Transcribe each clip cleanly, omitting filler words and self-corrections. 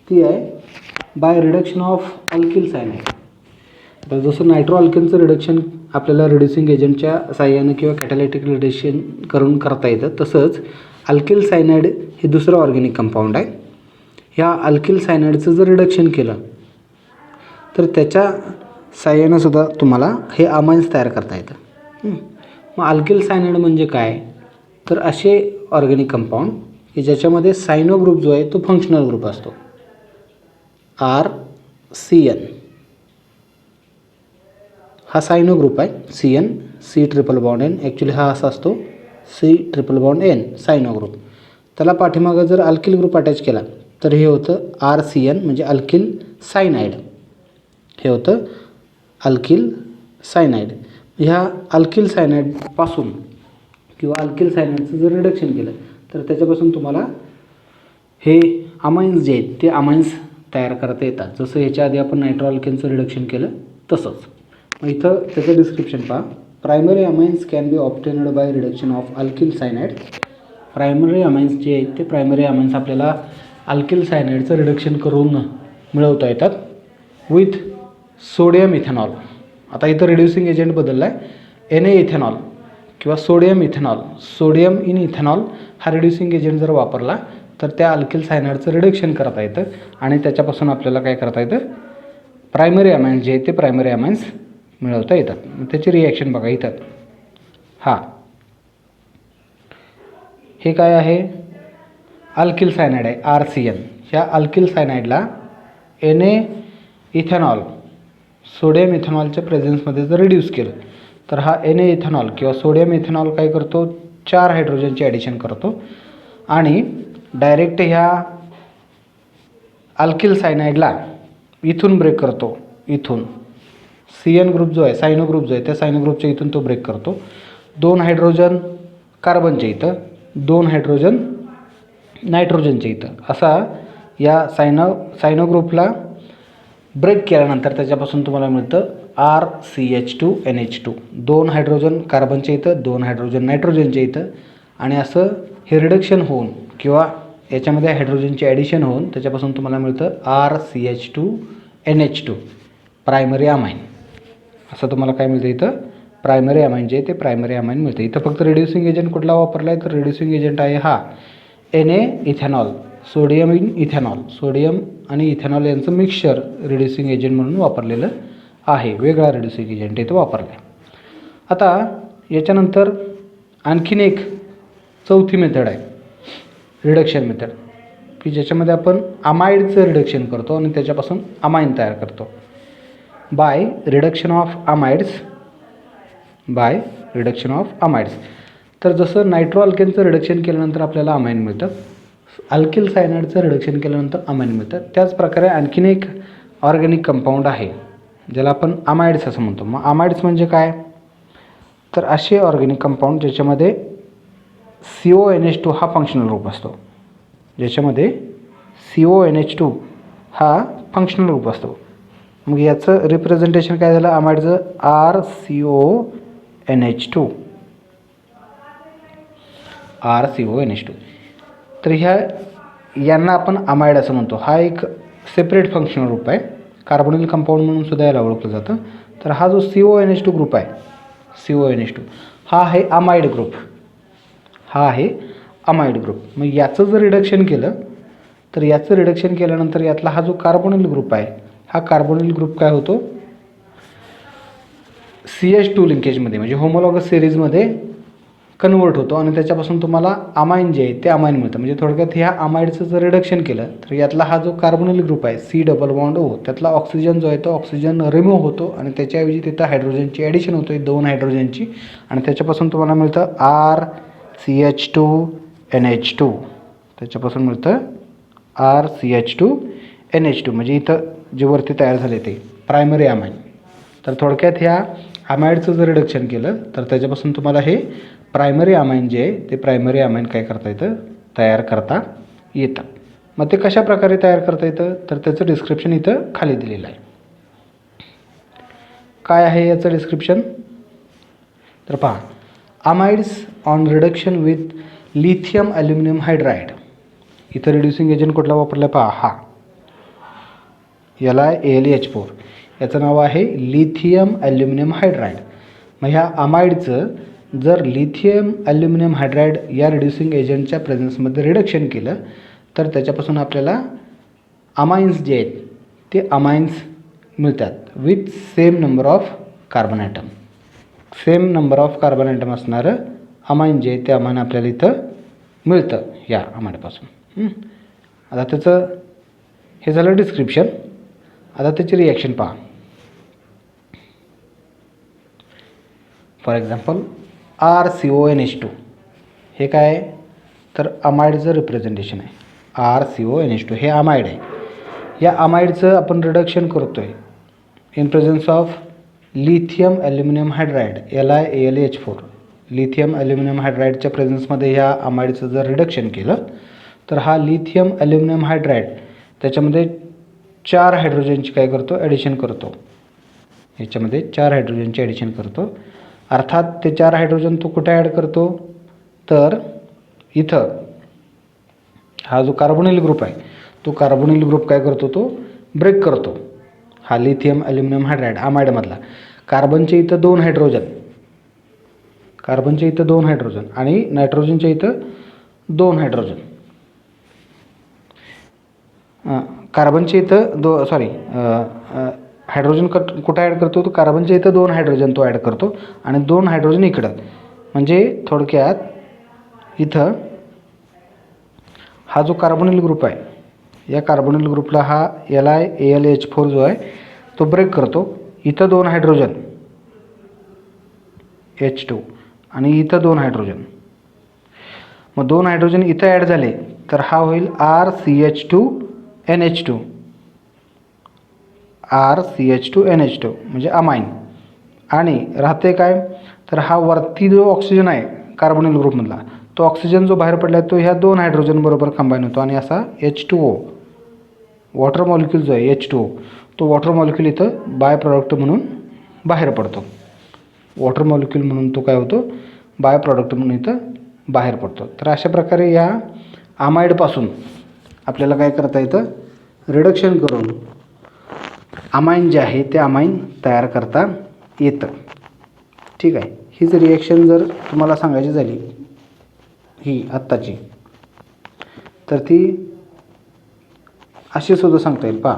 ती आहे by reduction of alkyl cyanide. तर जसं नायट्रो अल्केनचं रिडक्शन आपल्याला रिड्युसिंग एजंटच्या साह्यानं किंवा कॅटॅलिटिक रिडक्शन करून करता येतं, तसंच अल्किल सायनाइड हे दुसरं ऑर्गॅनिक कंपाऊंड आहे. ह्या अल्किल सायनाइडचं जर रिडक्शन केलं तर त्याच्या साह्यानं सुद्धा तुम्हाला हे अमाइन्स तयार करता येतं. मग अल्किल सायनाइड म्हणजे काय, तर असे ऑर्गॅनिक कंपाऊंड की ज्याच्यामध्ये सायनो ग्रुप जो आहे तो फंक्शनल ग्रुप असतो, RCN हा सायनो ग्रुप आहे. CN C triple bond N, actually हा असा असतो C triple bond N cyano group. त्याला पाठीमागं जर अल्किल ग्रुप अटॅच केला तर हे होतं RCN म्हणजे अल्किल सायनाइड. हे होतं अल्किल सायनाइड. ह्या अल्किल सायनाइडपासून किंवा अल्किल सायनाइडचं जर रिडक्शन केलं तर त्याच्यापासून तुम्हाला हे अमाइन्स जे आहेत ते अमाइन्स तयार करता येतात. जसं ह्याच्या आधी आपण नायट्रो अल्केनचं रिडक्शन केलं तसंच. मग इथं त्याचं डिस्क्रिप्शन पहा. Primary amines can be obtained by reduction of alkyl cyanide. Primary amines जे आहेत ते प्रायमरी अमाइन्स आपल्याला अल्किल सायनाइडचं रिडक्शन करून मिळवता येतात विथ सोडियम इथेनॉल. आता इथं रिड्युसिंग एजंट बदलला आहे, Na इथेनॉल किंवा sodium ethanol. Sodium in ethanol हा रिड्युसिंग एजंट जर वापरला तर त्या अल्किल सायनाइडचं रिडक्शन करता येतं आणि त्याच्यापासून आपल्याला काय करता येतं, प्रायमरी अमाइन्स जे आहेत ते प्रायमरी अमाइन्स मिळवता येतात. त्याची रिॲक्शन बघा इथं. हे काय आहे, अल्किल सायनाइड आहे RCN. ह्या अल्किल सायनाइडला Na इथेनॉल सोडियम इथेनॉलच्या प्रेझेन्समध्ये जर रिड्यूस केलं तर हा Na इथेनॉल किंवा सोडियम इथेनॉल काय करतो, 4 हायड्रोजनची ॲडिशन करतो आणि डायरेक्ट ह्या अल्किल सायनाइडला इथून ब्रेक करतो. इथून CN ग्रुप जो आहे, सायनो ग्रुप जो आहे, त्या सायनो ग्रुपच्या इथून तो ब्रेक करतो. 2 हायड्रोजन कार्बनच्या इथं, 2 हायड्रोजन नायट्रोजनच्या इथं, असा या सायनो ग्रुपला ब्रेक केल्यानंतर त्याच्यापासून तुम्हाला मिळतं RCH2NH2. 2 हायड्रोजन कार्बनच्या इथं, 2 हायड्रोजन नायट्रोजनच्या इथं, आणि असं हे रिडक्शन होऊन किंवा याच्यामध्ये हायड्रोजनची ॲडिशन होऊन त्याच्यापासून तुम्हाला मिळतं RCH2NH2 प्रायमरी अमाइन. असं तुम्हाला काय मिळतं इथं, प्रायमरी अमाइन जे ते प्रायमरी अमाइन मिळतं. इथं फक्त रिड्युसिंग एजंट कुठला वापरला आहे, तर रिड्युसिंग एजंट आहे हा Na ethanol, sodium in ethanol. Sodium आणि इथेनॉल यांचं मिक्सचर रिड्युसिंग एजंट म्हणून वापरलेलं आहे. वेगळा रिड्युसिंग एजंट इथं वापरला आहे. आता याच्यानंतर आणखीन एक चौथी मेथड आहे रिडक्शन मेथड, की ज्याच्यामध्ये आपण अमाइडचं रिडक्शन करतो आणि त्याच्यापासून अमाइन तयार करतो बाय रिडक्शन ऑफ अमाइड्स. तर जसं नायट्रो अल्केनचं रिडक्शन केल्यानंतर आपल्याला अमाइन मिळतं, अल्किल सायनाइडचं रिडक्शन केल्यानंतर अमाइन मिळतं. त्याच प्रकारे आणखीन एक ऑर्गॅनिक कंपाऊंड आहे ज्याला आपण अमाइड्स असं म्हणतो. मग अमाइड्स म्हणजे काय, तर असे ऑर्गॅनिक कंपाऊंड ज्याच्यामध्ये CONH2 हा फंक्शनल ग्रुप असतो, ज्याच्यामध्ये CONH2 हा फंक्शनल ग्रुप असतो. मग याचं रिप्रेझेंटेशन काय झालं अमाइडचं, RCONH2. तर यांना आपण अमाइड असं म्हणतो. हा एक सेपरेट फंक्शनल ग्रुप आहे, कार्बोनिल कंपाऊंड म्हणून सुद्धा याला ओळखलं जातं. तर हा जो CONH2 ग्रुप आहे, CONH2 हा आहे अमाइड ग्रुप. मग याचं जर रिडक्शन केलं तर याचं रिडक्शन केल्यानंतर यातला हा जो कार्बोनिल ग्रुप आहे, हा कार्बोनिल ग्रुप काय होतो, CH2 लिंकेजमध्ये म्हणजे होमोलॉगस सिरीजमध्ये कन्वर्ट होतो आणि त्याच्यापासून तुम्हाला अमाइन जे आहे ते अमाइन मिळतं. म्हणजे थोडक्यात ह्या अमाइडचं जर रिडक्शन केलं तर यातला हा जो कार्बोनिल ग्रुप आहे C डबल बॉन्ड O, त्यातला ऑक्सिजन जो आहे तो ऑक्सिजन रिमूव्ह होतो आणि त्याच्याऐवजी तिथं हायड्रोजनची ॲडिशन होते, 2 हायड्रोजनची, आणि त्याच्यापासून तुम्हाला मिळतं RCH2NH2. त्याच्यापासून मिळतं RCH2NH2 म्हणजे इथं जे वरती तयार झाले ते प्रायमरी अमाइन. तर थोडक्यात ह्या अमाइडचं जर रिडक्शन केलं तर त्याच्यापासून तुम्हाला हे प्रायमरी अमाइन जे आहे ते प्रायमरी अमाइन काय करता येतं, तयार करता येतं. मग ते कशा प्रकारे तयार करता येतं, तर त्याचं डिस्क्रिप्शन इथं खाली दिलेलं आहे. काय आहे याचं डिस्क्रिप्शन, तर पहा, amides on reduction with lithium aluminium hydride. इथं रिड्युसिंग एजंट कुठला वापरला पहा, हा LiAlH4 याचं नाव आहे लिथियम ॲल्युमिनियम हायड्राईड. मग ह्या अमाइडचं जर लिथियम ॲल्युमिनियम हायड्राईड या रिड्युसिंग एजंटच्या प्रेझेन्समध्ये रिडक्शन केलं तर त्याच्यापासून आपल्याला अमाइन्स जे आहेत ते अमाइन्स मिळतात with same number of carbon atom. Same number of carbon atom असणारं अमाइन जे आहे ते अमाइन आपल्याला इथं मिळतं या अमाइडपासून. आता त्याचं हे झालं डिस्क्रिप्शन. आता त्याची रिॲक्शन पहा. फॉर एक्झाम्पल RCONH2 हे काय आहे तर अमाइडचं रिप्रेझेंटेशन आहे. RCONH2 हे अमाइड आहे. या अमाइडचं आपण रिडक्शन करतो आहे in presence of lithium aluminium hydride LiAlH4. Lithium aluminium हायड्राईडच्या प्रेझेन्समध्ये ह्या अमाइडचं जर रिडक्शन केलं तर हा लिथियम ॲल्युमिनियम हायड्राईड त्याच्यामध्ये 4 हायड्रोजनची काय करतो ॲडिशन करतो. ह्याच्यामध्ये 4 हायड्रोजनची ॲडिशन करतो. अर्थात ते 4 हायड्रोजन तो कुठे ॲड करतो तर इथं हा जो कार्बोनिल ग्रुप आहे तो कार्बोनिल ग्रुप काय करतो तो ब्रेक करतो. हा लिथियम ॲल्युमिनियम हायड्राईड अमाइडमधला कार्बनच्या इथं 2 हायड्रोजन, कार्बनच्या इथं 2 हायड्रोजन आणि नायट्रोजनच्या इथं 2 हायड्रोजन. कार्बनच्या इथं हायड्रोजन कुठं ॲड करतो तो कार्बनच्या इथं 2 हायड्रोजन तो ॲड करतो आणि 2 हायड्रोजन इकडं. म्हणजे थोडक्यात इथं हा जो कार्बोनिल ग्रुप आहे या कार्बोनिल ग्रुपला हा LiAlH4 जो आहे तो ब्रेक करतो. इथं 2 हायड्रोजन H2 आणि इथं 2 हायड्रोजन. मग 2 हायड्रोजन इथं ॲड झाले तर हा होईल RCH2NH2. RCH2NH2 म्हणजे अमाइन. आणि राहते काय तर हा वरती जो ऑक्सिजन आहे कार्बोनिल ग्रुपमधला तो ऑक्सिजन जो बाहेर पडला आहे तो ह्या 2 हायड्रोजन बरोबर कंबाईन होतो आणि असा H2O वॉटर मॉलिक्यूल जो आहे H2O तो वॉटर मॉलिक्यूल इथं बाय प्रॉडक्ट म्हणून बाहेर पडतो. वॉटर मॉलिक्यूल म्हणून तो काय होतो बाय प्रॉडक्ट म्हणून इथं बाहेर पडतो. तर अशा प्रकारे या अमाइडपासून आपल्याला काय करता येतं रिडक्शन करून अमाइन जे आहे ते अमाइन तयार करता येतं. ठीक आहे. हीच रिॲक्शन जर तुम्हाला सांगायची झाली ही आत्ताची तर ती अशी सुद्धा सांगता येईल. पहा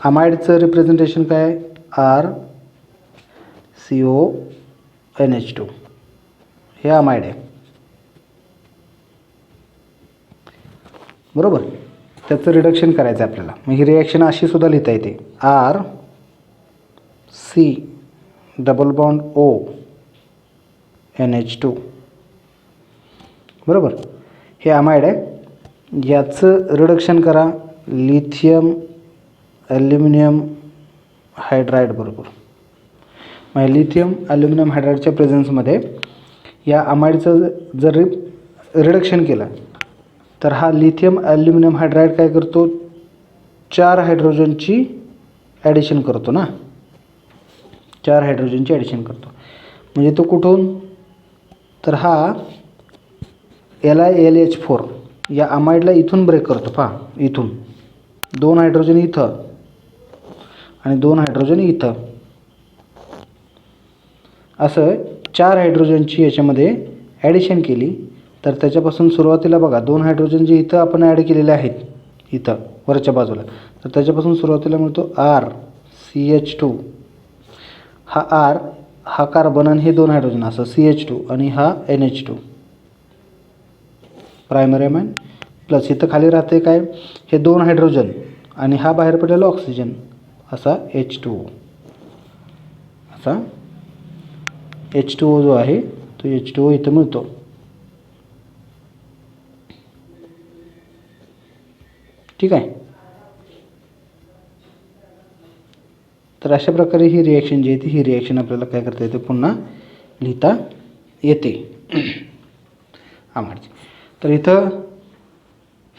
अमाइडचं रिप्रेझेंटेशन काय RCONH2 हे अमाइड आहे बरोबर. त्याचं रिडक्शन करायचं आहे आपल्याला. मग ही रिॲक्शन अशी सुद्धा लिहिता येते RC≡ONH2 बरोबर. हे अमाइड आहे. याचं रिडक्शन करा लिथियम ॲल्युमिनियम हायड्राईड बरोबर. मग लिथियम ॲल्युमिनियम हायड्राईडच्या प्रेझेन्समध्ये या अमाइडचं जर रिडक्शन केलं तर हा लिथियम ॲल्युमिनियम हायड्राईड काय करतो 4 हायड्रोजनची ॲडिशन करतो ना. 4 हायड्रोजनची ॲडिशन करतो. म्हणजे तो कुठून तर हा LiAlH4 या अमाइडला इथून ब्रेक करतो. पहा इथून 2 हायड्रोजन इथं आणि 2 हायड्रोजन इथं असं 4 हायड्रोजनची याच्यामध्ये ॲडिशन केली तर त्याच्यापासून सुरुवातीला बघा 2 हायड्रोजन जे इथं आपण ॲड केलेले आहेत इथं वरच्या बाजूला तर त्याच्यापासून सुरुवातीला मिळतो RCH2. हा R हा कार्बन आणि हे 2 हायड्रोजन असं CH2 आणि हा NH2 प्रायमरी अमाइन प्लस इथं खाली राहते काय हे 2 हायड्रोजन आणि हा बाहेर पडलेला ऑक्सिजन असा H2O. असा H2O जो आहे तो H2O इथं मिळतो. ठीक आहे. तर अशा प्रकारे ही रिॲक्शन जी आहे ती ही रिॲक्शन आपल्याला काय करता येते पुन्हा लिहिता येते अमाइडची. तर इथं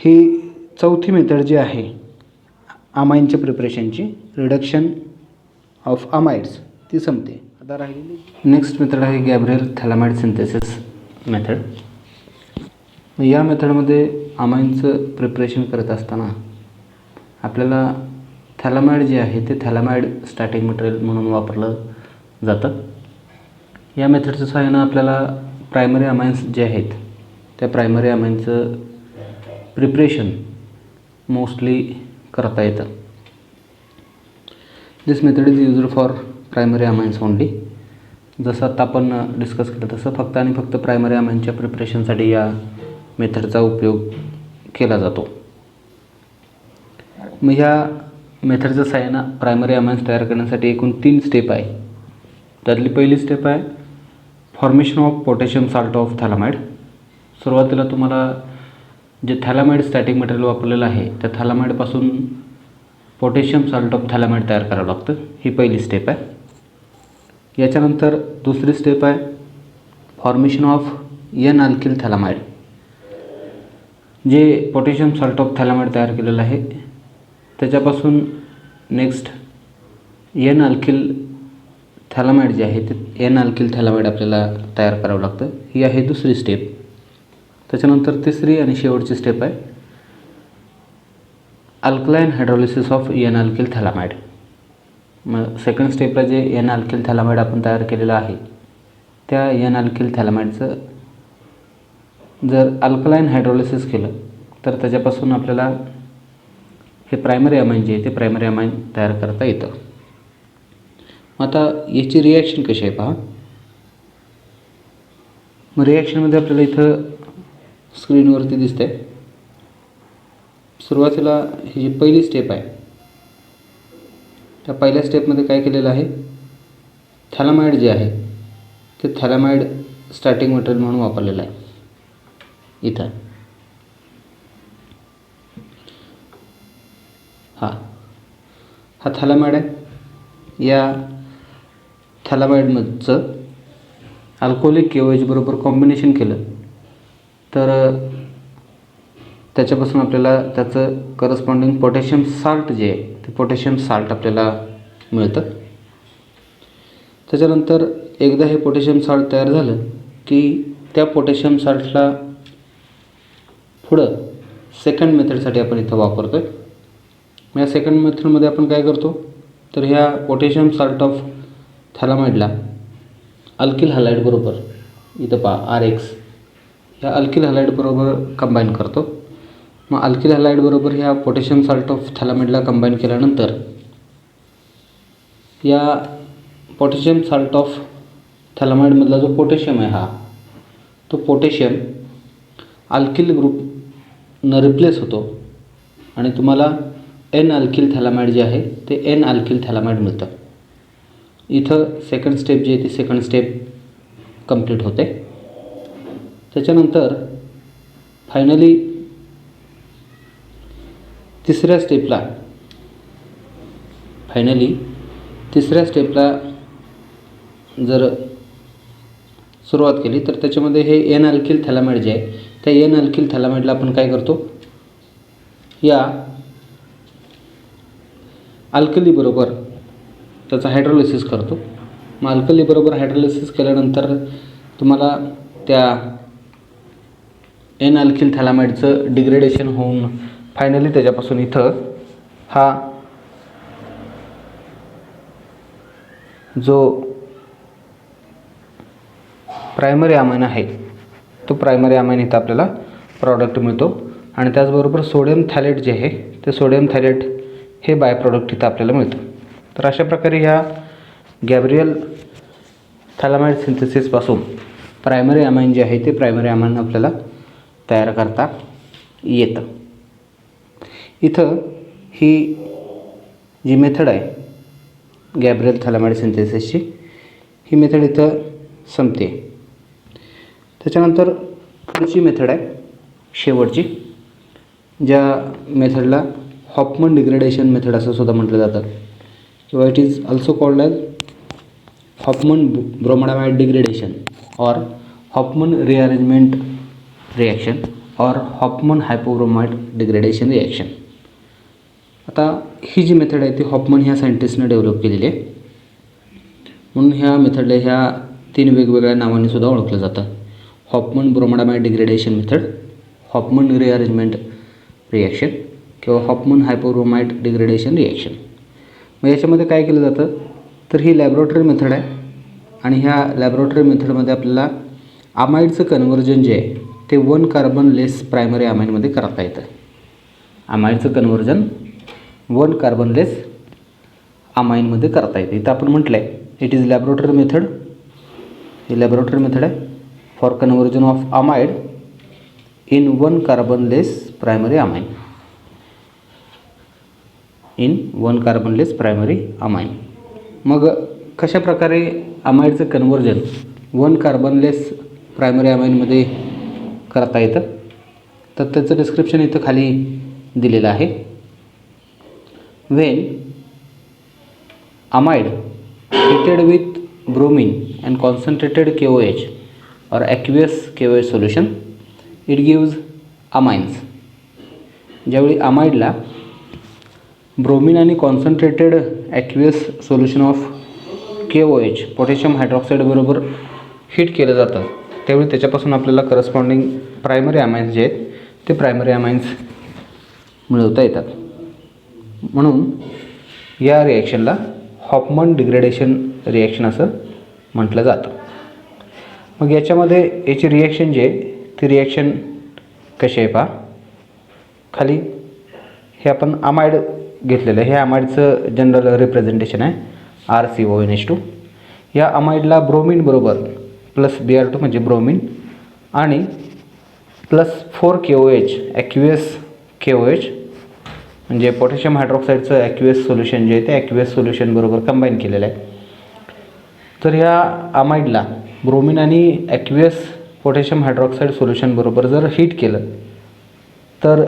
ही चौथी मेथड जी आहे अमाइनच्या प्रिपरेशनची रिडक्शन ऑफ अमाइड्स ती संपते. आता राहिलेली नेक्स्ट मेथड आहे गॅब्रिएल थॅलामाइड सिंथेसिस मेथड. या मेथडमध्ये अमाईनचं प्रिपरेशन करत असताना आपल्याला थॅलामाइड जे आहे ते थॅलामाइड स्टार्टिंग मटेरियल म्हणून वापरलं जातं. या मेथडच्या सहाय्यानं आपल्याला प्रायमरी अमाईन्स जे आहेत त्या प्रायमरी अमाईनचं प्रिपरेशन मोस्टली करता येतं. This method is used for primary amines only. जसं आता आपण डिस्कस केलं तसं फक्त आणि फक्त प्रायमरी अमाईनच्या प्रिपरेशनसाठी या मेथडचा उपयोग केला जातो. मग ह्या मेथडच्या सहाय्यानं प्रायमरी अमाईन्स तयार करण्यासाठी एकूण 3 स्टेप आहे. त्यातली पहिली स्टेप आहे formation of potassium salt of phthalimide. सुरुवातीला तुम्हाला जे थॅलामाइड स्टॅटिक मटेरियल वापरलेलं आहे त्या थॅलामाइडपासून पोटॅशियम साल्ट ऑफ थॅलामाइड तयार करावं लागतं. ही पहिली स्टेप आहे. याच्यानंतर दुसरी स्टेप आहे फॉर्मेशन ऑफ एन अल्किल थॅलामाइड. जे पोटॅशियम साल्ट ऑफ थॅलामाइड तयार केलेलं आहे त्याच्यापासून नेक्स्ट एन अल्किल थॅलामाइड जे आहे ते एन अल्किल थॅलामाइड आपल्याला तयार करावं लागतं. ही आहे दुसरी स्टेप. त्याच्यानंतर तिसरी आणि शेवटची स्टेप आहे alkaline hydrolysis of N alkyl phthalimide. मग सेकंड स्टेपला जे एन अल्किल थॅलामाइड आपण तयार केलेलं आहे त्या एन अल्किल थॅलामाइडचं जर अल्कलाईन हायड्रोलिसिस केलं तर त्याच्यापासून आपल्याला हे प्रायमरी अमाईन जे आहे ते प्रायमरी अमाईन तयार करता येतं. आता याची रिॲक्शन कशी आहे पहा. मग रिॲक्शनमध्ये आपल्याला इथं स्क्रीनवरती दिसते. सुरुवातीला ही जी पहिली स्टेप आहे त्या पहिल्या स्टेपमध्ये काय केलेलं आहे थॅलामाइड जे आहे ते थॅलामाइड स्टार्टिंग मटेरियल म्हणून वापरलेलं आहे. इथं हा थॅलामाइड आहे. या थॅलामाइडमधचं अल्कोहोलिक KOH बरोबर कॉम्बिनेशन केलं तर त्याच्यापासून आपल्याला त्याचं करस्पॉन्डिंग पोटॅशियम साल्ट जे आहे ते पोटॅशियम साल्ट आपल्याला मिळतं. त्याच्यानंतर एकदा हे पोटॅशियम साल्ट तयार झालं की त्या पोटॅशियम साल्टला पुढं सेकंड मेथडसाठी आपण इथं वापरतो आहे. मग या सेकंड मेथडमध्ये आपण काय करतो तर ह्या पोटॅशियम साल्ट ऑफ थॅलामाइडला अल्किल हॅलाइड बरोबर इथं पहा RX ह्या अल्किल हॅलाइड बरोबर कंबाईन करतो. मग अल्किल हॅलाइड बरोबर ह्या पोटॅशियम साल्ट ऑफ थॅलामाइडला कंबाईन केल्यानंतर या पोटॅशियम साल्ट ऑफ थॅलामाइडमधला जो पोटॅशियम आहे तो पोटॅशियम अल्किल ग्रुपनं रिप्लेस होतो आणि तुम्हाला एन अल्किल थॅलामाइड जे आहे ते एन अल्किल थॅलामाइड मिळतं. इथं सेकंड स्टेप जी आहे ती सेकंड स्टेप कंप्लीट होते. त्याच्यानंतर फायनली तिसऱ्या स्टेपला जर सुरुवात केली तर त्याच्यामध्ये हे एन अल्किल थॅलामाइड जे आहे त्या एन अल्किल थॅलामाइडला आपण काय करतो या अल्कली बरोबर त्याचा हायड्रोलिसिस करतो. मग अल्कली बरोबर हायड्रोलिसिस केल्यानंतर तुम्हाला त्या एन अल्किल थॅलामाइडचं डिग्रेडेशन होऊन फायनली त्याच्यापासून इथं हा जो प्रायमरी अमाइन आहे तो प्रायमरी अमाइन इथं आपल्याला प्रॉडक्ट मिळतो. आणि त्याचबरोबर सोडियम थॅलेट जे आहे ते सोडियम थॅलेट हे बाय प्रॉडक्ट इथं आपल्याला मिळतं. तर अशा प्रकारे ह्या गॅब्रियल थॅलामाइड सिंथेसिसपासून प्रायमरी अमाइन जे आहे ते प्रायमरी अमाइन आपल्याला तयार करता येतं. इथं ही जी मेथड आहे गॅब्रियल थॅलामाइड सिंथेसिसची ही मेथड इथं संपते. त्याच्यानंतर पुढची मेथड आहे शेवटची ज्या मेथडला हॉफमन डिग्रेडेशन मेथड असं सुद्धा म्हटलं जातं किंवा it is also called as Hofmann bromamide degradation or Hofmann rearrangement reaction or Hofmann hypobromide degradation reaction. आता ही जी मेथड आहे ती हॉफमन ह्या सायंटिस्टनं डेव्हलप केलेली आहे म्हणून ह्या मेथडला ह्या 3 वेगवेगळ्या नावांनी सुद्धा ओळखलं जातं. Hofmann bromamide degradation method, Hofmann rearrangement reaction किंवा हॉफमन हायपोब्रोमाइड डिग्रेडेशन रिॲक्शन. मग याच्यामध्ये काय केलं जातं तर ही लॅबोरेटरी मेथड आहे आणि ह्या लॅबोरेटरी मेथडमध्ये आपल्याला अमाइडचं कन्व्हर्जन जे आहे ते 1 कार्बन लेस प्रायमरी अमाइनमध्ये करता येतं. अमाइडचं कन्व्हर्जन 1 कार्बन लेस अमाइनमध्ये करता येते. इथं आपण म्हटलं आहे इट इज लॅबोरेटरी मेथड, ही लॅबोरेटरी मेथड आहे for conversion of amide in 1 carbon less primary amine, in 1 carbon less primary amine. मग कशा प्रकारे अमाइडचं कन्व्हर्जन 1 कार्बन लेस प्रायमरी अमाइनमध्ये करता येतं तर त्याचं डिस्क्रिप्शन इथं खाली दिलेलं आहे. When amide treated with bromine and concentrated KOH or aqueous KOH solution it gives amines. ज्यावेळी अमाइडला ब्रोमिन आणि concentrated aqueous solution of KOH potassium hydroxide बरोबर हीट केलं जातं त्यावेळी त्याच्यापासून आपल्याला करस्पॉन्डिंग प्रायमरी अमाइन्स जे आहेत ते प्रायमरी अमाइन्स मिळवता येतात. म्हणून या रिॲक्शनला हॉफमन डिग्रेडेशन रिॲक्शन असं म्हटलं जातं. मग याच्यामध्ये याची रिॲक्शन जे आहे ती रिॲक्शन कशी आहे पहा. खाली हे आपण अमाइड घेतलेलं आहे, हे अमाइडचं जनरल रिप्रेझेंटेशन आहे RCONH2. या अमाइडला ब्रोमिन बरोबर प्लस Br2 म्हणजे ब्रोमिन आणि प्लस 4 KOH ॲक्वियस KOH म्हणजे पोटॅशियम हायड्रॉक्साईडचं ॲक्वियस सोल्युशन जे आहे ते ॲक्वियस सोल्युशन बरोबर कंबाईन केलेलं आहे. तर ह्या अमाइडला ब्रोमिन आणि ॲक्वियस पोटॅशियम हायड्रॉक्साईड सोल्युशन बरोबर जर हीट केलं तर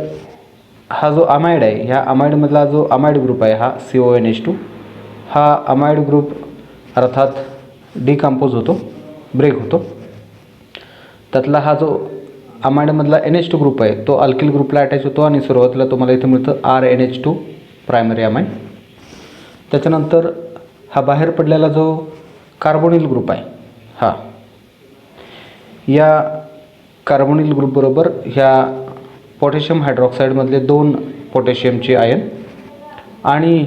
हा जो अमाइड आहे ह्या अमाइडमधला जो अमाइड ग्रुप आहे हा CONH2 हा अमाइड ग्रुप अर्थात डिकम्पोज होतो, ब्रेक होतो. त्यातला हा जो अमाइडमधला NH2 ग्रुप आहे तो अल्किल ग्रुपला अटॅच होतो आणि सुरुवातीला तुम्हाला इथं मिळतं RNH2 प्रायमरी अमाइन. त्याच्यानंतर हा बाहेर पडलेला जो कार्बोनिल ग्रुप आहे हा या कार्बोनिल ग्रुपबरोबर ह्या पोटॅशियम हायड्रॉक्साईडमधले 2 पोटॅशियमचे आयन आणि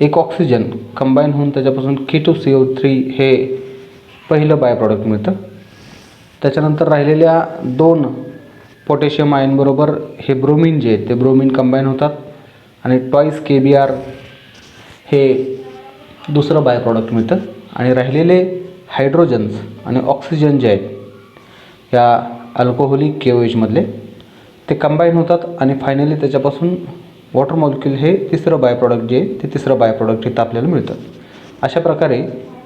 एक ऑक्सिजन कंबाईन होऊन त्याच्यापासून K2CO3 हे पहिलं बाय प्रॉडक्ट मिळतं. त्याच्यानंतर राहिलेल्या 2 पोटॅशियम आयनबरोबर हे ब्रोमिन जे आहे ते ब्रोमिन कंबाईन होतात आणि ट्वाईस KBr हे दुसरं बाय प्रॉडक्ट मिळतं आणि राहिलेले हायड्रोजन्स आणि ऑक्सिजन जे आहेत या अल्कोहोलिक KOH मधले ते कंबाईन होतात आणि फायनली त्याच्यापासून वॉटर मॉलिक्यूल हे तिसरं बाय प्रॉडक्ट जे आहे ते तिसरं बाय प्रॉडक्ट इथं आपल्याला मिळतं. अशा प्रकारे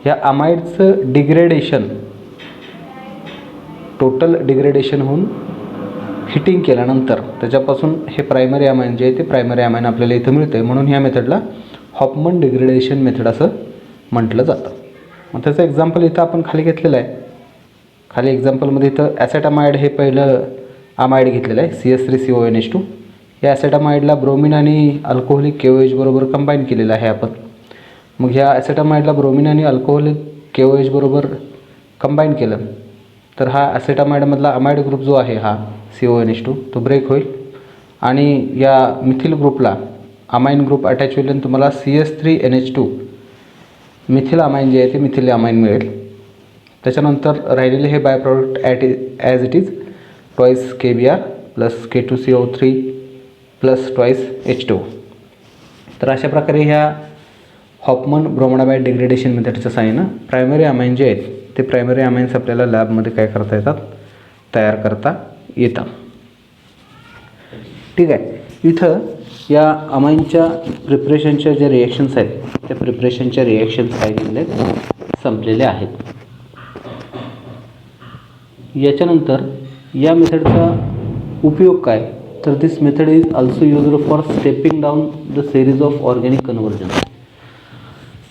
या अमाइडचं डिग्रेडेशन टोटल डिग्रेडेशन होऊन हिटिंग केल्यानंतर त्याच्यापासून हे प्रायमरी अमाइन जे आहे ते प्रायमरी अमाइन आपल्याला इथं मिळतं. म्हणून ह्या मेथडला हॉफमन डिग्रेडेशन मेथड असं म्हटलं जातं. मग त्याचं एक्झाम्पल इथं आपण खाली घेतलेलं आहे. खाली एक्झाम्पलमध्ये इथं ॲसेटामाइड हे पहिलं अमाइड घेतलेलं आहे CS3CONH2. या ॲसेटामाइडला ब्रोमिन आणि अल्कोहोलिक KOH बरोबर कंबाईन केलेलं आहे आपण. मग ह्या ॲसेटामाइडला ब्रोमिन आणि अल्कोहोलिक KOH बरोबर कंबाईन केलं तर हा ॲसेटामाइडमधला अमाइड ग्रुप जो आहे हा CONH2 तो ब्रेक होईल आणि या मिथिल ग्रुपला अमाइन ग्रुप अटॅच होईल आणि तुम्हाला CS3NH2 मिथिल अमाइन जे आहे ते मिथिल अमाइन मिळेल. त्याच्यानंतर राहिलेले हे bye product as it is twice KBr plus K2CO3 plus twice H2. तर अशा प्रकारे ह्या हॉफमन ब्रोमाडामाइड डिग्रेडेशन मेथडच्या साहाय्यानं प्रायमरी अमाइन जे आहेत ते प्रायमरी अमाइन्स आपल्याला लॅबमध्ये काय करता येतात, तयार करता येतात. ठीक आहे. इथं या अमाइनच्या प्रिपरेशनच्या ज्या रिॲक्शन्स आहेत त्या प्रिपरेशनच्या रिॲक्शन्स काय केलेले आहेत, संपलेले आहेत. याच्यानंतर या मेथडचा उपयोग काय तर this method is also used for stepping down the series of organic conversions.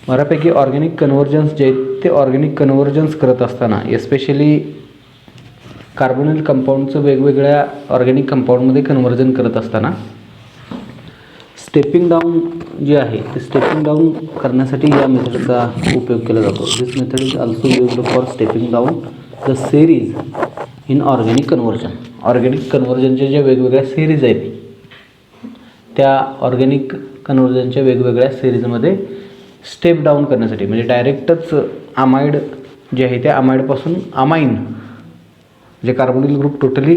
बऱ्यापैकी ऑर्गॅनिक कन्व्हर्जन्स जे आहेत ते ऑर्गॅनिक कन्व्हर्जन्स करत असताना एस्पेशली कार्बोनिल कंपाऊंडचं वेगवेगळ्या ऑर्गॅनिक कंपाऊंडमध्ये कन्व्हर्जन करत असताना स्टेपिंग डाऊन जे आहे ते स्टेपिंग डाऊन करण्यासाठी या मेथडचा उपयोग केला जातो. This method is also used for stepping down the series in organic conversion. Organic कन्व्हर्जनच्या ज्या वेगवेगळ्या सिरीज आहेत त्या ऑर्गॅनिक कन्व्हर्जनच्या वेगवेगळ्या सिरीजमध्ये स्टेप डाऊन करण्यासाठी, म्हणजे डायरेक्टच अमाइड जे आहे त्या अमाइडपासून अमाइन जे कार्बोनिल ग्रुप टोटली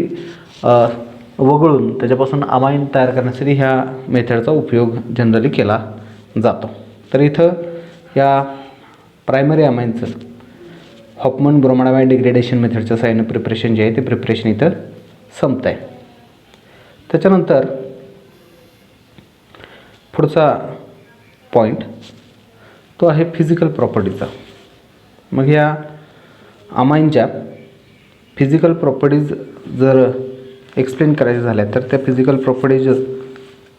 वगळून त्याच्यापासून अमाइन तयार करण्यासाठी ह्या मेथडचा उपयोग जनरली केला जातो. तर इथं या प्रायमरी अमाइनचं हॉफमन ब्रोमाडामाइड डिग्रेडेशन मेथडच्या साहाय्याने प्रिपरेशन जे आहे ते प्रिपरेशन इथं संपत आहे. त्याच्यानंतर पुढचा पॉईंट तो आहे फिजिकल प्रॉपर्टीचा. मग ह्या अमाइनच्या फिजिकल प्रॉपर्टीज जर एक्सप्लेन करायच्या झाल्या तर त्या फिजिकल प्रॉपर्टीज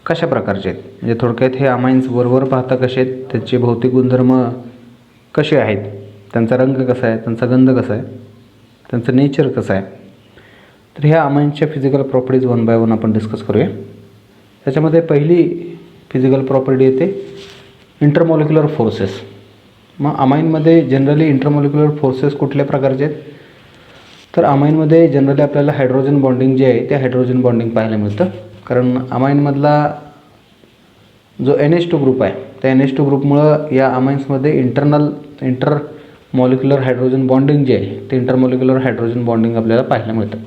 कशा प्रकारचे आहेत, म्हणजे थोडक्यात हे अमाइन्स वरवर पाहता कसे आहेत, त्याचे भौतिक गुणधर्म कसे आहेत, त्यांचा रंग कसा आहे, त्यांचा गंध कसा आहे, त्यांचं नेचर कसं आहे. तर ह्या अमाइन्सच्या physical properties one by one आपण डिस्कस करूया. त्याच्यामध्ये पहिली फिजिकल प्रॉपर्टी येते इंटरमॉलिक्युलर फोर्सेस. मग अमाइनमध्ये जनरली इंटरमॉलिक्युलर फोर्सेस कुठल्या प्रकारचे आहेत, तर अमाइनमध्ये जनरली आपल्याला हायड्रोजन बॉन्डिंग जे आहे ते हायड्रोजन बॉन्डिंग पाहायला मिळतं. कारण अमाइनमधला जो NH2 ग्रुप आहे त्या NH2 ग्रुपमुळं या अमाइन्समध्ये इंटर मॉलिक्युलर हायड्रोजन बॉन्डिंग जे आहे ते इंटरमॉलिक्युलर हायड्रोजन बॉन्डिंग आपल्याला पाहायला मिळतं.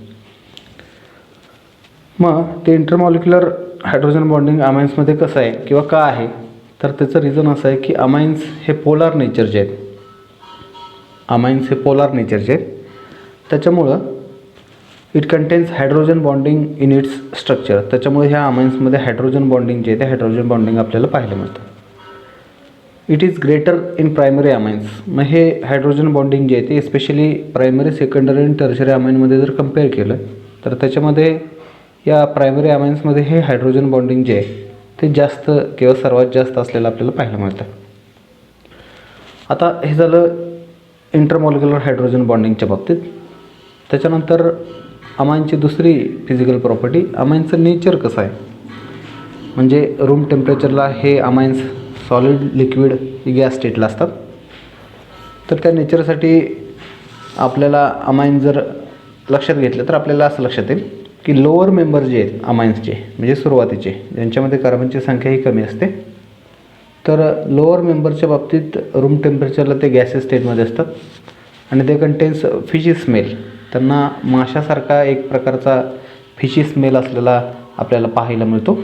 मग ते इंटरमॉलिक्युलर हायड्रोजन बॉन्डिंग अमाइन्समध्ये कसं आहे किंवा का आहे, तर त्याचं रिझन असं आहे की अमाइन्स हे पोलार नेचरचे आहेत. अमाइन्स हे पोलार नेचरचे आहेत, त्याच्यामुळं it contains hydrogen bonding in its structure. त्याच्यामुळे ह्या अमाइन्समध्ये हायड्रोजन बॉन्डिंग जे आहे ते हायड्रोजन बॉन्डिंग आपल्याला पाहायला मिळतं. It is greater in primary amines. मग हे हायड्रोजन बॉन्डिंग जे आहे ते स्पेशली प्रायमरी, सेकंडरी आणि टर्शरी अमाइनमध्ये जर कम्पेअर केलं तर त्याच्यामध्ये या प्रायमरी अमाइन्समध्ये हे हायड्रोजन बॉन्डिंग जे आहे ते जास्त किंवा सर्वात जास्त असलेलं आपल्याला पाहायला मिळतं. आता हे झालं इंटरमॉलिक्युलर हायड्रोजन बॉन्डिंगच्या बाबतीत. त्याच्यानंतर अमाइनची दुसरी फिजिकल प्रॉपर्टी, अमाइनचं नेचर कसं आहे, म्हणजे रूम टेम्परेचरला हे अमाइन्स सॉलिड, लिक्विड, गॅस स्टेटला असतात. तर त्या नेचरसाठी आपल्याला अमाइन जर लक्षात घेतलं तर आपल्याला असं लक्षात येईल की लोअर मेंबर जे आहेत अमाइन्सचे, म्हणजे सुरुवातीचे ज्यांच्यामध्ये कार्बनची संख्या ही कमी असते, तर लोअर मेंबरच्या बाबतीत रूम टेम्परेचरला ते गॅसेस स्टेटमध्ये असतात आणि ते कंटेन्स फिशी स्मेल. त्यांना माशासारखा एक प्रकारचा फिशी स्मेल असलेला आपल्याला पाहायला मिळतो.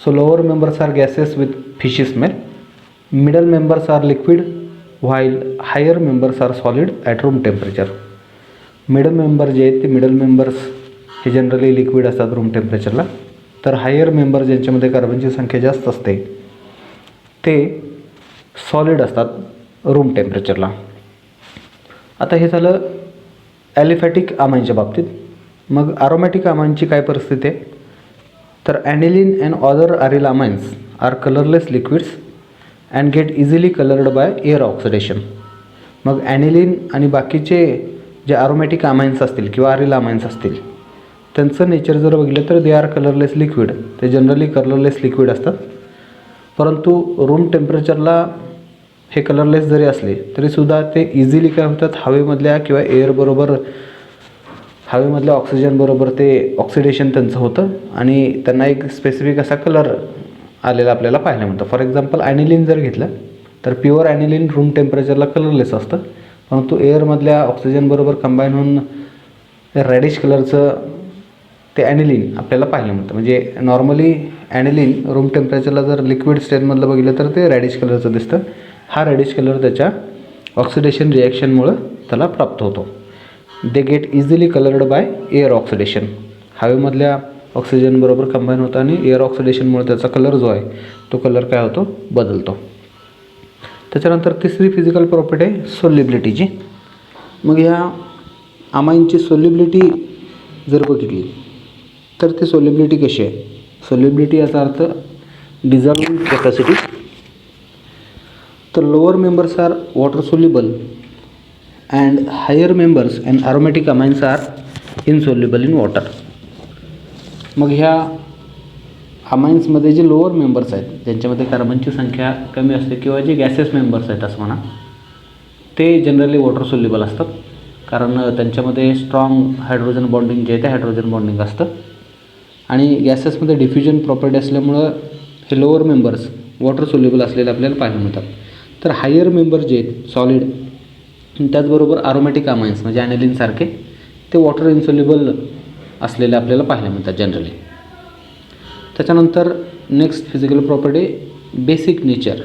So lower members are gases with fishy smell. Middle members are liquid while higher members are solid at room temperature. Middle member जे आहेत ते मिडल मेंबर्स हे जनरली लिक्विड असतात रूम टेम्परेचरला, तर हायर मेंबर ज्यांच्यामध्ये कार्बनची संख्या जास्त असते ते सॉलिड असतात रूम टेम्परेचरला. आता हे झालं ॲलिफॅटिक अमाइनच्या बाबतीत. मग अरोमॅटिक अमाइनची काय परिस्थिती आहे, तर aniline and other aryl amines are colourless liquids and get easily coloured by air oxidation. मग ॲनिलीन आणि बाकीचे जे अरोमॅटिक अमाइन्स असतील किंवा अरिल अमाइन्स असतील त्यांचं नेचर जर बघितलं तर दे आर कलरलेस लिक्विड. ते जनरली कलरलेस लिक्विड असतात, परंतु रूम टेम्परेचरला हे कलरलेस जरी असले तरीसुद्धा ते इझिली काय होतात, हवेमधल्या किंवा एअरबरोबर, हवेमधल्या ऑक्सिजनबरोबर ते ऑक्सिडेशन त्यांचं होतं आणि त्यांना एक स्पेसिफिक असा कलर आलेला आपल्याला पाहायला मिळतं. फॉर एक्झाम्पल ॲनिलीन जर घेतलं तर प्युअर ॲनिलीन रूम टेम्परेचरला कलरलेस असतं, परंतु एअरमधल्या ऑक्सिजनबरोबर कंबाईन होऊन रेडिश कलरचं ते ॲनिलीन आपल्याला पाहायला मिळतं. म्हणजे नॉर्मली ॲनिलीन रूम टेम्परेचरला जर लिक्विड स्टेटमधलं बघितलं तर ते रेडिश कलरचं दिसतं. हा रेडिश कलर त्याच्या ऑक्सिडेशन रिॲक्शनमुळं त्याला प्राप्त होतो. They get easily coloured by air oxidation. हवेमधल्या ऑक्सिजनबरोबर कंबाईन होतं आणि एअर ऑक्सिडेशनमुळे त्याचा कलर जो आहे तो कलर काय होतो, बदलतो. त्याच्यानंतर तिसरी फिजिकल प्रॉपर्टी आहे सोल्युबिलिटीची. मग ह्या अमाइनची सोल्युबिलिटी जर बघितली तर ती सोल्युबिलिटी कशी आहे, सोल्युबिलिटी याचा अर्थ डिझॉल्विंग कॅपॅसिटी. तर lower members are water soluble and higher members and aromatic amines are insoluble in water. मग ह्या अमाइन्समध्ये जे लोअर मेंबर्स आहेत ज्यांच्यामध्ये कार्बनची संख्या कमी असते किंवा जे गॅसेस मेंबर्स आहेत असं म्हणा, ते जनरली वॉटर सोल्युबल असतात. कारण त्यांच्यामध्ये स्ट्रॉंग हायड्रोजन बॉन्डिंग जे आहे ते हायड्रोजन बॉन्डिंग असतं. आणि गॅसेसमध्ये डिफ्युजन प्रॉपर्टी असल्यामुळं हे लोअर मेंबर्स वॉटर सोल्युबल असलेले आपल्याला पाहायला मिळतात. तर हायर मेंबर जे आहेत सॉलिड, त्याचबरोबर अरोमॅटिक अमाइन्स म्हणजे ॲनेलिनसारखे ते वॉटर इन्सोल्युबल असलेले आपल्याला पाहायला मिळतात जनरली. त्याच्यानंतर next physical property basic nature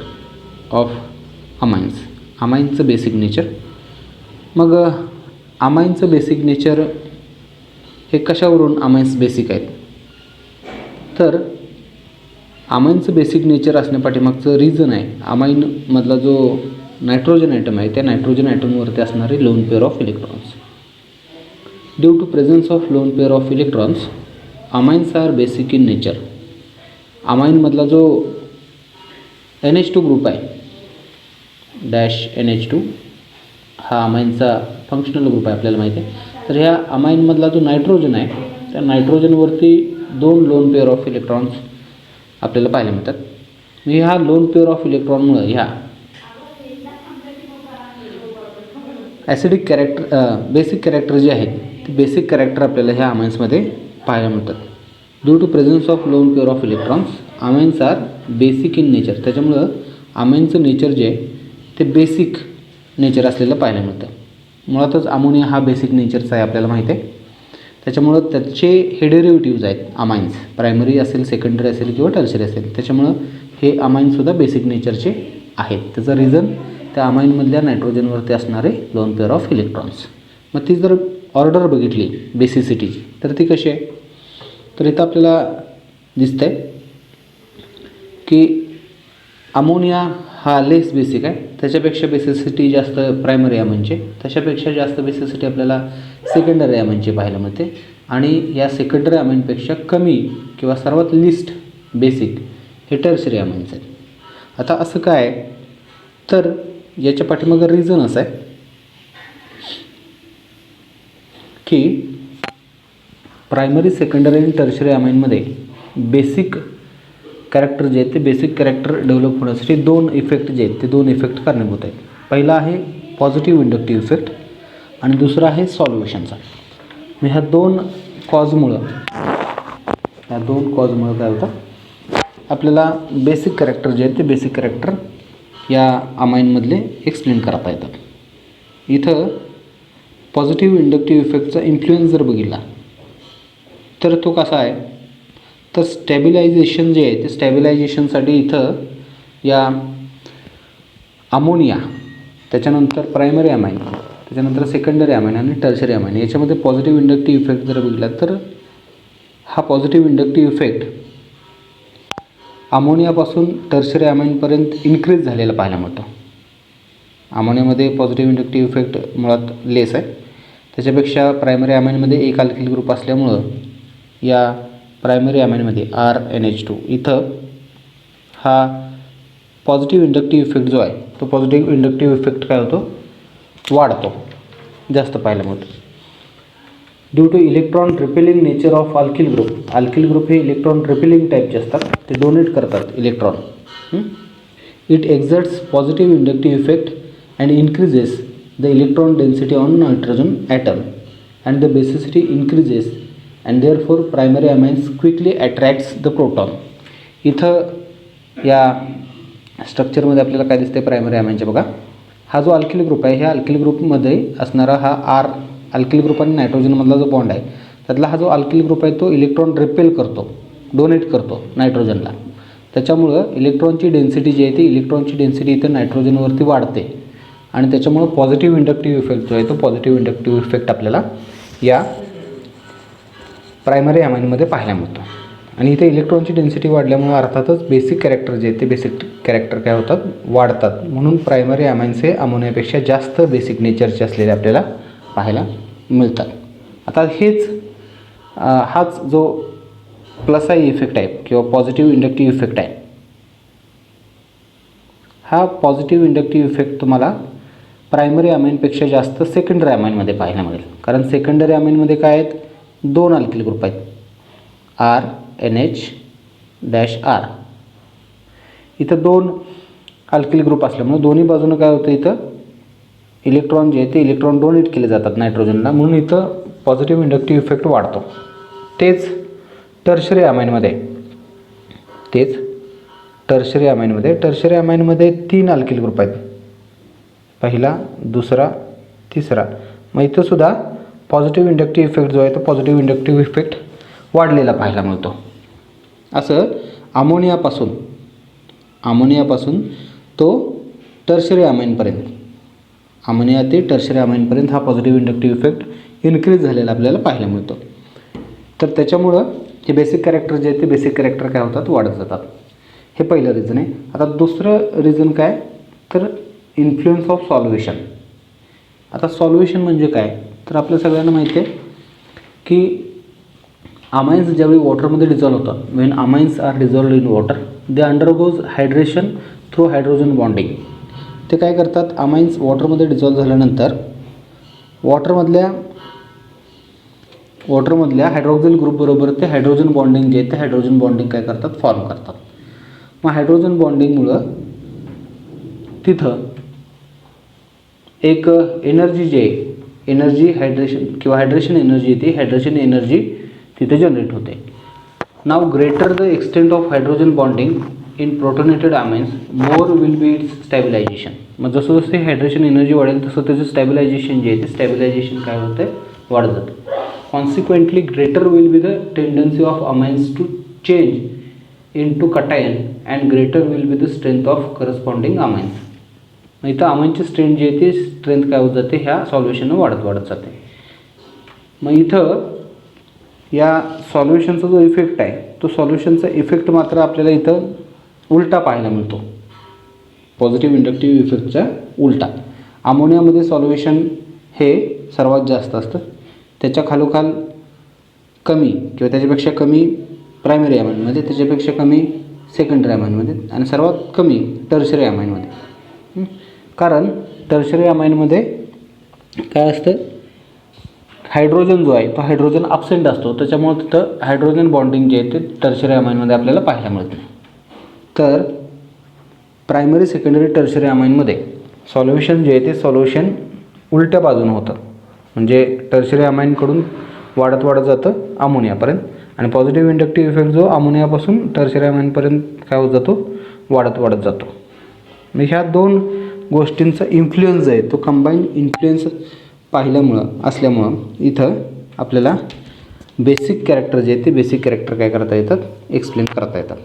of amines. अमाइन्सचं बेसिक नेचर. मग अमाइन्सचं बेसिक नेचर हे कशावरून अमाइन्स बेसिक आहेत, तर अमाइनचं बेसिक नेचर असण्यापाठीमागचं रिझन आहे अमाइनमधला जो नायट्रोजन ॲटम आहे त्या नायट्रोजन ॲटमवरती असणारे lone pair of electrons. Due to presence of lone pair of electrons amines are basic in nature. अमाइनमधला जो NH2 ग्रुप आहे -NH2 हा अमाइनचा फंक्शनल ग्रुप आहे आपल्याला माहिती आहे. तर ह्या अमाइनमधला जो नायट्रोजन आहे त्या नायट्रोजनवरती 2 लोन पेअर ऑफ इलेक्ट्रॉन्स आपल्याला पाहायला मिळतात. म्हणजे ह्या लोन पेअर ऑफ इलेक्ट्रॉनमुळे ह्या ॲसिडिक बेसिक कॅरेक्टर जे आहेत ते बेसिक कॅरेक्टर आपल्याला ह्या अमाइन्समध्ये पाहायला मिळतात. Due to presence of lone pair of electrons amines are basic in nature. त्याच्यामुळं अमाइनचं नेचर जे आहे ते बेसिक नेचर असलेलं पाहायला मिळतं. मुळातच अमोनिया हा बेसिक नेचरचा आहे आपल्याला माहिती आहे. त्याच्यामुळं त्याचे हे डेरिव्हेटिव्ज आहेत अमाइन्स, प्रायमरी असेल, सेकंडरी असेल किंवा टर्शरी असेल. त्याच्यामुळं हे अमाइन्ससुद्धा बेसिक नेचरचे आहेत. त्याचं रिझन त्या अमाइनमधल्या नायट्रोजनवरती असणारे लोन पेअर ऑफ इलेक्ट्रॉन्स. मग ती जर ऑर्डर बघितली बेसिसिटीची तर ती कशी आहे, तर इथं आपल्याला दिसतं आहे की अमोनिया हा लेस बेसिक आहे, त्याच्यापेक्षा बेसिसिटी जास्त प्रायमरी अमाइनचे, त्याच्यापेक्षा जास्त बेसिसिटी आपल्याला सेकंडरी अमाइनचे पाहायला मिळते. आणि या सेकंडरी अमाइनपेक्षा कमी किंवा सर्वात लिस्ट बेसिक हे टर्शरी अमाइन्स आहेत. आता असं काय तर याच्या पाठीमागं रिझन असं आहे की प्रायमरी, सेकंडरी आणि टर्शरी अमाइनमध्ये बेसिक कॅरेक्टर जे आहेत ते बेसिक कॅरेक्टर डेव्हलप होण्यासाठी 2 इफेक्ट जे आहेत ते 2 इफेक्ट कारणीभूत आहेत. पहिला आहे पॉझिटिव्ह इंडक्टिव्ह इफेक्ट आणि दुसरा आहे सॉल्युशनचा. मग ह्या 2 कॉजमुळं काय होतं आपल्याला बेसिक कॅरेक्टर जे आहेत ते बेसिक कॅरेक्टर या अमाइनमधले एक्सप्लेन करता येतात. इथं पॉझिटिव्ह इंडक्टिव्ह इफेक्टचा इन्फ्लुएन्स जर बघितला तर तो कसा आहे, तर स्टॅबिलायझेशन जे आहे ते स्टॅबिलायझेशनसाठी इथं या अमोनिया, त्याच्यानंतर प्रायमरी अमाइन, त्याच्यानंतर सेकंडरी अमाइन आणि टर्शरी अमाइन याच्यामध्ये पॉझिटिव्ह इंडक्टिव्ह इफेक्ट जर बघितला तर हा पॉझिटिव्ह इंडक्टिव्ह इफेक्ट अमोनियापासून टर्शरी अमाइनपर्यंत इन्क्रीज झालेला पाहायला मिळतो. अमोनियामध्ये पॉझिटिव्ह इंडक्टिव्ह इफेक्ट मुळात लेस आहे, त्याच्यापेक्षा प्रायमरी अमाइनमध्ये एक अल्किल ग्रुप असल्यामुळं या प्रायमरी अमाइनमध्ये RNH2 इथं हा पॉझिटिव्ह इंडक्टिव्ह इफेक्ट जो आहे तो पॉझिटिव्ह इंडक्टिव्ह इफेक्ट काय होतो, वाढतो, जास्त पाहायला मिळतो. Due to electron repelling nature of alkyl group. Alkyl group हे इलेक्ट्रॉन रिपेलिंग टाईपचे असतात, ते डोनेट करतात electron. It exerts positive inductive effect and increases the electron density on nitrogen atom and the basicity increases and therefore primary amines quickly attracts the proton. इथं या स्ट्रक्चरमध्ये आपल्याला काय दिसते प्रायमरी अमाइनचे बघा, हा जो अल्किल ग्रुप आहे ह्या अल्किल ग्रुपमध्ये असणारा हा अल्किल ग्रुप आणि नायट्रोजनमधला जो बॉन्ड आहे त्यातला हा जो अल्किल ग्रुप आहे तो इलेक्ट्रॉन रिपेल करतो, डोनेट करतो नायट्रोजनला. त्याच्यामुळं इलेक्ट्रॉनची डेन्सिटी जी आहे ती इलेक्ट्रॉनची डेन्सिटी इथं नायट्रोजनवरती वाढते आणि त्याच्यामुळं पॉझिटिव्ह इंडक्टिव्ह इफेक्ट जो आहे तो पॉझिटिव्ह इंडक्टिव्ह इफेक्ट आपल्याला या प्रायमरी अमाइनमध्ये पाहायला मिळतो. आणि इथे इलेक्ट्रॉनची डेन्सिटी वाढल्यामुळे अर्थातच बेसिक कॅरेक्टर जे आहेत ते बेसिक कॅरेक्टर काय होतात, वाढतात. म्हणून प्रायमरी अमाइन्स हे अमोनियापेक्षा जास्त बेसिक नेचरचे असलेले आपल्याला पाहायला मिळतात. आता हाच जो प्लस आय इफेक्ट आहे किंवा पॉझिटिव्ह इंडक्टिव्ह इफेक्ट आहे, हा पॉझिटिव्ह इंडक्टिव्ह इफेक्ट तुम्हाला प्रायमरी अमाइनपेक्षा जास्त सेकंडरी अमाइनमध्ये पाहायला मिळेल. कारण सेकंडरी अमाइनमध्ये काय आहेत, 2 अल्किल ग्रुप आहेत RNH-R. इथं 2 अल्किल ग्रुप असल्यामुळे दोन्ही बाजूनं काय होतं, इथं इलेक्ट्रॉन जे आहे ते इलेक्ट्रॉन डोनेट केले जातात नायट्रोजनला, म्हणून इथं पॉझिटिव्ह इंडक्टिव्ह इफेक्ट वाढतो. तेच टर्शरी अमाइनमध्ये 3 अल्किल ग्रुप आहेत, पहिला, दुसरा, तिसरा. मग इथं सुद्धा पॉझिटिव्ह इंडक्टिव्ह इफेक्ट जो आहे तो पॉझिटिव्ह इंडक्टिव्ह इफेक्ट वाढलेला पाहायला मिळतो. असं अमोनियापासून तो टर्शरी अमाइनपर्यंत, अमोनिया ते टर्शरी अमाइनपर्यंत हा पॉझिटिव्ह इंडक्टिव्ह इफेक्ट इन्क्रीज झालेला आपल्याला पाहायला मिळतो. तर त्याच्यामुळं हे बेसिक कॅरेक्टर जे आहेत ते बेसिक कॅरेक्टर काय होतात, वाढत जातात. हे पहिलं रिझन आहे. आता दुसरं रिझन काय, तर इन्फ्लुएन्स ऑफ सॉल्युशन. आता सॉल्युशन म्हणजे काय, तर आपल्या सगळ्यांना माहिती आहे की अमाइन्स ज्यावेळी वॉटरमध्ये डिझॉल्व होतात, when amines are dissolved in water they undergo hydration through hydrogen bonding. ते काय करतात, अमाइन्स वॉटरमध्ये डिझॉल्व झाल्यानंतर वॉटरमधल्या हायड्रोजन ग्रुपबरोबर ते हायड्रोजन बॉन्डिंग जे आहे ते हायड्रोजन बॉन्डिंग काय करतात, फॉर्म करतात. मग हायड्रोजन बॉन्डिंगमुळं तिथं एक एनर्जी जे आहे, एनर्जी हायड्रेशन किंवा हायड्रेशन एनर्जी येते, हायड्रेशन एनर्जी तिथे जनरेट होते. Now greater the extent of hydrogen bonding in protonated amines more will be its stabilisation. मग जसं जसं हायड्रेशन एनर्जी वाढेल तसं त्याचं स्टॅबिलायझेशन जे आहे ते स्टॅबिलायझेशन काय होतं, वाढत जातं. Consequently greater will be the tendency of amines to change into cation and greater will be the strength of corresponding amines. मग इथं अमाइनची स्ट्रेंथ जी आहे ती स्ट्रेंथ काय होत जाते, ह्या सॉल्युशननं वाढत जाते. मग इथं या सॉल्युशनचा जो इफेक्ट आहे तो सॉल्युशनचा इफेक्ट मात्र आपल्याला इथं उलटा पाहायला मिळतो, पॉझिटिव्ह इंडक्टिव्ह इफेक्टचा उलटा. अमोनियामध्ये सॉल्युशन हे सर्वात जास्त असतं, त्याच्या खालोखाल कमी किंवा त्याच्यापेक्षा कमी प्रायमरी अमाइनमध्ये, त्याच्यापेक्षा कमी सेकंडरी अमाइनमध्ये आणि सर्वात कमी टर्शरी अमाइनमध्ये. कारण टर्शरी अमाइनमध्ये काय असतं, हायड्रोजन जो आहे तो हायड्रोजन अब्सेंट असतो, त्याच्यामुळे तिथं हायड्रोजन बॉन्डिंग जे आहे ते टर्शरी अमाइनमध्ये आपल्याला पाहायला मिळते. तर प्रायमरी, सेकंडरी, टर्शरी अमाइनमध्ये सॉल्युशन जे आहे ते सॉल्युशन उलट्या बाजूनं होतं, म्हणजे टर्शरी अमाइनकडून वाढत जातं अमोनियापर्यंत, आणि पॉझिटिव्ह इंडक्टिव्ह इफेक्ट जो अमोनियापासून टर्शरी अमाइनपर्यंत काय होत जातो, वाढत जातो. मग ह्या दोन गोष्टींचा इन्फ्लुएन्स आहे तो कंबाईन इन्फ्लुएन्स असल्यामुळं इथं आपल्याला बेसिक कॅरेक्टर जे आहे ते बेसिक कॅरेक्टर काय करता येतात, एक्सप्लेन करता येतात.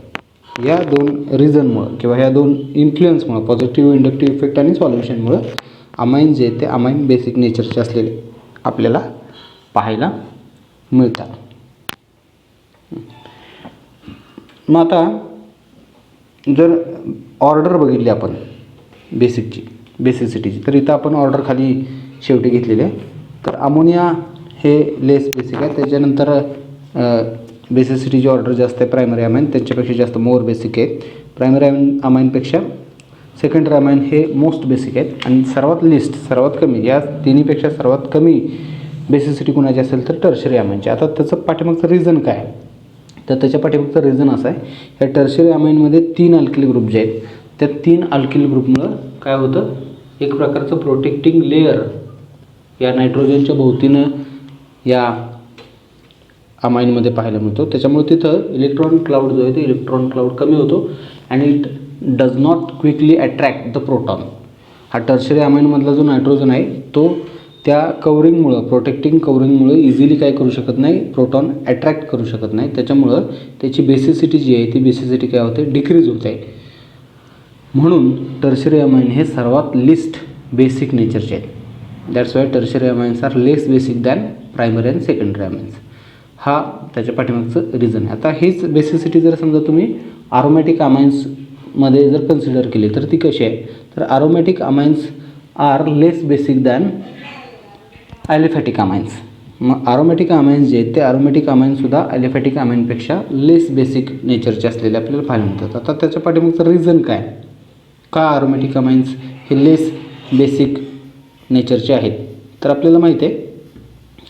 या दोन रिझनमुळं किंवा ह्या दोन इन्फ्लुएन्समुळं, पॉझिटिव्ह इंडक्टिव्ह इफेक्ट आणि सॉल्युशनमुळं अमाइन जे आहे ते अमाइन बेसिक नेचरचे असलेले आपल्याला पाहायला मिळतात. मग आता जर ऑर्डर बघितली आपण बेसिसिटीची, तर इथं आपण ऑर्डर खाली शेवटी घेतलेली आहे. तर अमोनिया हे लेस बेसिक आहे, त्याच्यानंतर बेसिसिटीची ऑर्डर जास्त आहे प्रायमरी अमाइन, त्यांच्यापेक्षा जास्त मोर बेसिक आहे. प्रायमरी अमाइनपेक्षा सेकंडरी अमाइन हे मोस्ट बेसिक आहेत, आणि सर्वात कमी, या तिन्हीपेक्षा सर्वात कमी बेसिसिटी कुणाची असेल तर टर्शरी अमाइनची. आता त्याचं पाठीमागचं रिझन काय, तर त्याच्या पाठीमागचं रिझन असं आहे, या टर्शरी अमाइनमध्ये 3 अल्किल ग्रुप जे आहेत त्या 3 अल्किल ग्रुपमुळं काय होतं, एक प्रकारचं प्रोटेक्टिंग लेयर या नायट्रोजनच्या भोवतीनं या अमाइनमध्ये पाहायला मिळतो. त्याच्यामुळे तिथं इलेक्ट्रॉन क्लाउड जो आहे ते इलेक्ट्रॉन क्लाउड कमी होतो, and it does not quickly attract the proton. हा टर्शरी अमाइनमधला जो नायट्रोजन आहे तो त्या कवरिंगमुळं, प्रोटेक्टिंग कवरिंगमुळं इझिली काय करू शकत नाही, प्रोटॉन अट्रॅक्ट करू शकत नाही. त्याच्यामुळं त्याची बेसिसिटी जी आहे ती बेसिसिटी काय होते, डिक्रीज होते. म्हणून टर्शरी अमाइन हे सर्वात लिस्ट बेसिक नेचरचे आहेत. That's why tertiary amines are less basic than primary and secondary amines. हा त्याच्या पाठीमागचं रिझन आहे. आता हीच बेसिसिटी जर समजा तुम्ही अरोमॅटिक अमाइन्समध्ये जर कन्सिडर केली तर ती कशी आहे, तर aromatic amines are less basic than aliphatic amines. मग अरोमॅटिक अमाइन्स जे आहेत ते अरोमॅटिक अमाइन्ससुद्धा ॲलिफॅटिक अमाइनपेक्षा लेस बेसिक नेचरचे असलेले आपल्याला पाहायला मिळतात. आता त्याच्या पाठीमागचं रिझन काय, का अरोमॅटिक अमाइन्स हे लेस बेसिक नेचरचे आहेत, तर आपल्याला माहिती आहे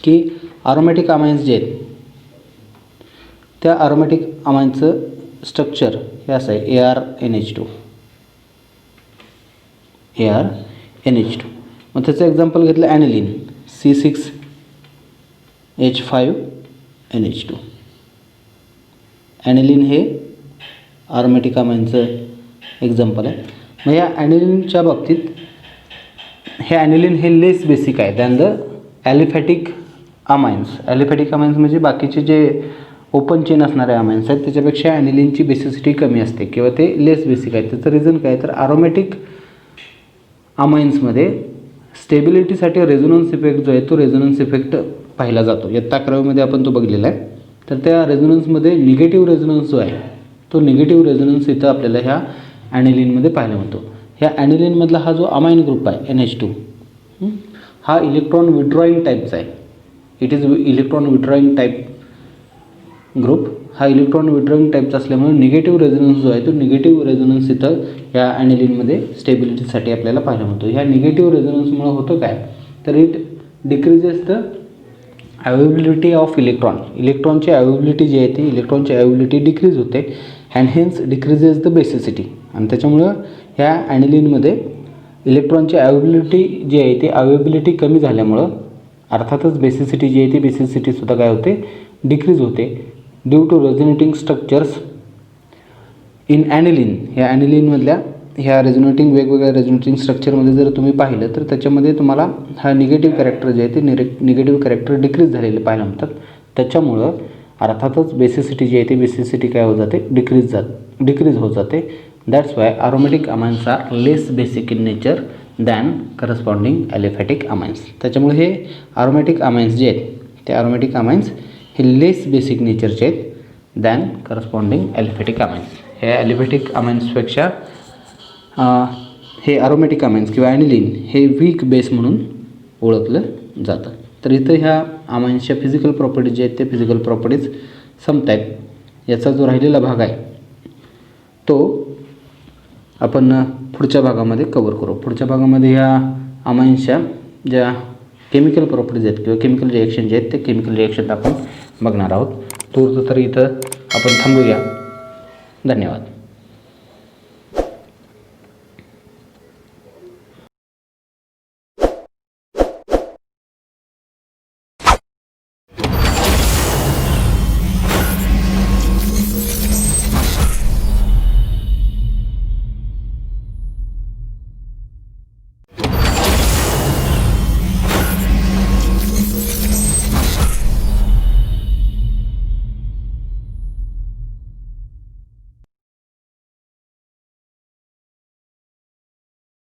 की अरोमॅटिक अमाइन्स जे आहेत त्या अरोमॅटिक अमाइन्सचं स्ट्रक्चर हे असं आहे ArNH2. मग त्याचं एक्झाम्पल घेतलं ॲनिलीन C6H5NH2. ॲनिलीन हे अरोमॅटिक अमाईनचं एक्झाम्पल आहे. मग या ॲनिलीनच्या बाबतीत हे ॲनिलीन हे लेस बेसिक आहे than the aliphatic amines. Aliphatic amines म्हणजे बाकीचे जे ओपन चेन असणारे अमाईन्स आहेत त्याच्यापेक्षा ॲनिलीनची बेसिसिटी कमी असते किंवा ते लेस बेसिक आहे. त्याचं रिझन काय तर अरोमॅटिक अमाईन्समध्ये स्टेबिलिटीसाठी रेझोनन्स इफेक्ट जो आहे तो रेझोनन्स इफेक्ट पाहिला जातो. इयत्ता 11वीमध्ये आपण तो बघलेला आहे. तर त्या रेझोनन्समध्ये निगेटिव्ह रेझोनन्स जो आहे तो निगेटिव्ह रेझोनन्स इथं आपल्याला ह्या ॲनिलीनमध्ये पाहायला मिळतो. ह्या ॲनिलीनमधला हा जो अमाईन ग्रुप आहे NH2 हा इलेक्ट्रॉन विड्रॉईंग टाईपचा आहे. It is electron विड्रॉईंग type group. हा इलेक्ट्रॉन विड्रॉईंग टाईपचा असल्यामुळे निगेटिव्ह रेझोनन्स जो आहे तो निगेटिव्ह रेझोनन्स इथं या ॲनिलीनमध्ये स्टेबिलिटीसाठी आपल्याला पाहायला मिळतो. ह्या निगेटिव्ह रेझोनन्समुळे होतं काय तर it decreases the availability of electron. इलेक्ट्रॉनची अवेबिलिटी जी आहे ती इलेक्ट्रॉनची अवेबिलिटी डिक्रीज होते and hence decreases the basicity. आणि त्याच्यामुळं ह्या ॲनिलीनमध्ये इलेक्ट्रॉनची अवेबिलिटी जी आहे ती अवेबिलिटी कमी झाल्यामुळं अर्थातच बेसिसिटी जी आहे ती बेसिसिटीसुद्धा काय होते डिक्रीज होते due to resonating structures in aniline. ह्या ॲनिलीनमधल्या ह्या रेझोनेटिंग वेगवेगळ्या रेझोनेटिंग स्ट्रक्चरमध्ये जर तुम्ही पाहिलं तर त्याच्यामध्ये तुम्हाला हा निगेटिव्ह कॅरेक्टर जे आहे ते निगेटिव्ह कॅरेक्टर डिक्रीज झालेले पाहायला मिळतात. त्याच्यामुळं अर्थातच बेसिसिटी जी आहे ती बेसिसिटी काय होत जाते डिक्रीज होत जाते. That's why aromatic amines are less basic in nature than corresponding aliphatic amines. त्याच्यामुळे हे अरोमॅटिक अमाईन्स जे आहेत ते अरोमॅटिक अमाईन्स हे लेस बेसिक नेचरचे आहेत दॅन करस्पॉन्डिंग ॲलिफॅटिक अमाईन्स. हे ॲलिफॅटिक अमाईन्सपेक्षा हे अरोमॅटिक अमाईन्स किंवा ॲनिलीन हे वीक बेस म्हणून ओळखलं जातं. तर इथं ह्या अमाईन्सच्या फिजिकल प्रॉपर्टीज जे आहेत ते फिजिकल प्रॉपर्टीज संपत आहेत. याचा जो राहिलेला भाग आहे तो आपण पुढच्या भागामध्ये कवर करू. पुढच्या भागामध्ये ह्या अमाईन्सच्या ज्या केमिकल प्रॉपर्टीज आहेत किंवा केमिकल रिॲक्शन जे आहेत ते केमिकल रिॲक्शन आपण बघणार आहोत. तर इथं आपण थांबूया. धन्यवाद.